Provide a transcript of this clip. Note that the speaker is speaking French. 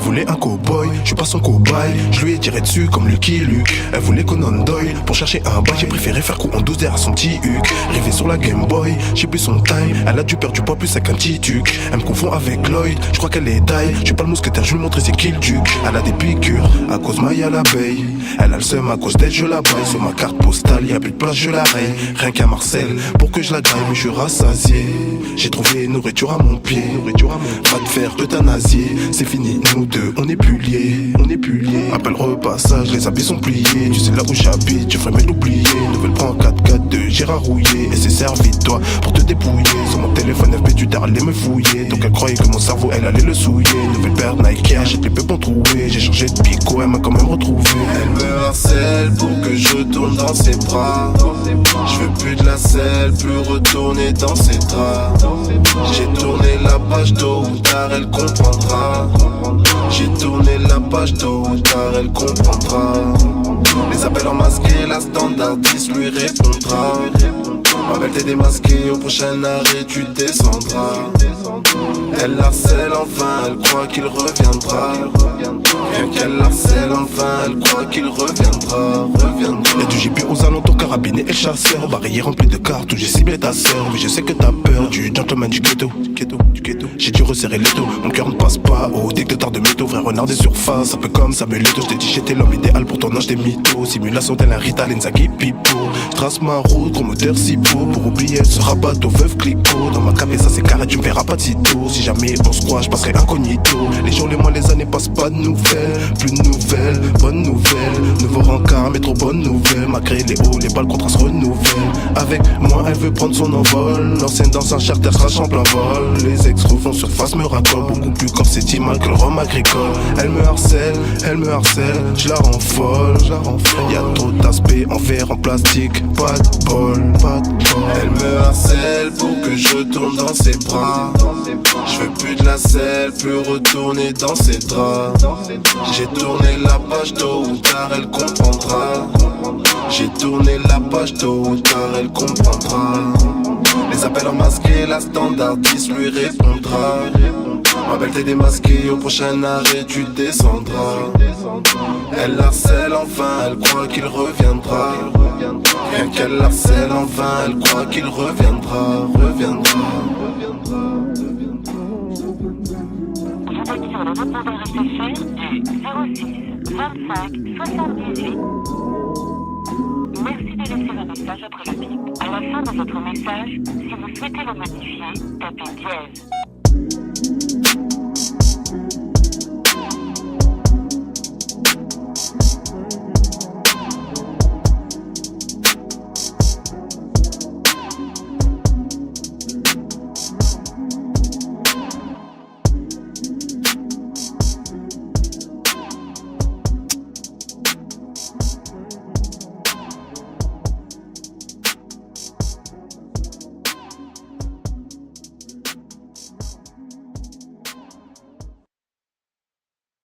voulait un cow-boy, je suis pas son cobaye. Je lui ai tiré dessus comme Lucky Luke. Elle voulait Conan Doyle, pour chercher un bail j'ai préféré faire coup en 12 derrière son petit huc. Rêver sur la Game Boy, j'ai plus son time. Elle a dû perdre du poids plus avec un petit tuc. Elle me confond avec Lloyd, je crois qu'elle est taille. Je suis pas le mousquetaire, je lui montrer c'est qui le duc. Elle a des piqûres, à cause Maya l'abeille. Elle a le seum, à cause d'elle je la baille. Sur ma carte postale, y'a plus de place, je la raye. Rien qu'à Marcel, pour que je la graille, mais je suis rassasié. J'ai trouvé nourriture à mon pied, pas de faire euthanasier. C'est fini, nous deux, on est plus liés, Après le repassage, les habits sont pliés. Tu sais là où j'habite, tu ferais mieux l'oublier. Nouvelle prend 4x4 de Gérard Rouillé. Et c'est servi de toi pour te dépouiller. Sur mon téléphone FP tu t'as allé me fouiller. Donc elle croyait que mon cerveau elle allait le souiller. Nouvelle paire Nike, achète les pépons troués. J'ai changé de pico, elle m'a quand même retrouvé. Elle me harcèle pour que je retourne dans ses bras. Je veux plus de la selle, plus retourner dans ses draps. J'ai tourné la page, tôt ou tard elle comprendra. J'ai tourné la page, tôt ou tard elle comprendra. Les appels en masqué, la standardiste lui répondra. Ma belle t'es démasquée, au prochain arrêt tu descendras. Elle harcèle enfin, elle croit qu'il reviendra. Rien qu'elle harcèle enfin, elle croit qu'il reviendra. Y'a du JP aux alentours, carabiné et chasseur. Barillet rempli de cartes où j'ai ciblé ta sœur. Mais je sais que t'as peur du gentleman du ghetto. J'ai dû resserrer les taux, mon cœur ne passe pas au dictateur de métaux. Vrai renard des surfaces, un peu comme Samuel Eto'o. Je t'ai dit j'étais l'homme idéal pour ton ange des mythos. Simulation tel un Rita, Lenzaki, Pipo. Trace ma route, gros moteur si beau. Pour oublier elle se rabat au veuve clico. Dans ma cabeza c'est carré, tu me verras pas de sitôt. Si jamais on se croit, je passerai incognito. Les jours, les mois, les années passent pas de nouvelles. Plus de nouvelles, bonne nouvelle. Nouveau rencard, mais trop bonne nouvelle. Malgré les hauts, les bas, le contrat se renouvelle. Avec moi, elle veut prendre son envol. L'ancienne dans un charter crache en plein vol. Les ex refont surface, me racolent. Beaucoup plus corsétimal que le rhum agricole. Elle me harcèle, je la rends folle. Y'a trop d'aspects en verre, en plastique. Pas de bol. Elle me harcèle pour que je retourne dans ses bras. Je veux plus de la selle, plus retourner dans ses draps. J'ai tourné la page, tôt ou tard elle comprendra. J'ai tourné la page, tôt ou tard elle comprendra. Les appels en masqué, la standardiste lui répondra. Ma belle t'es démasquée, au prochain arrêt tu descendras. Elle harcèle enfin, elle croit qu'il reviendra. Rien qu'elle harcèle enfin, elle croit qu'il reviendra. Vous êtes sur le répondeur SFR du 06 25 78. Merci de laisser un message après le bip. À la fin de votre message, si vous souhaitez le modifier, tapez dièse.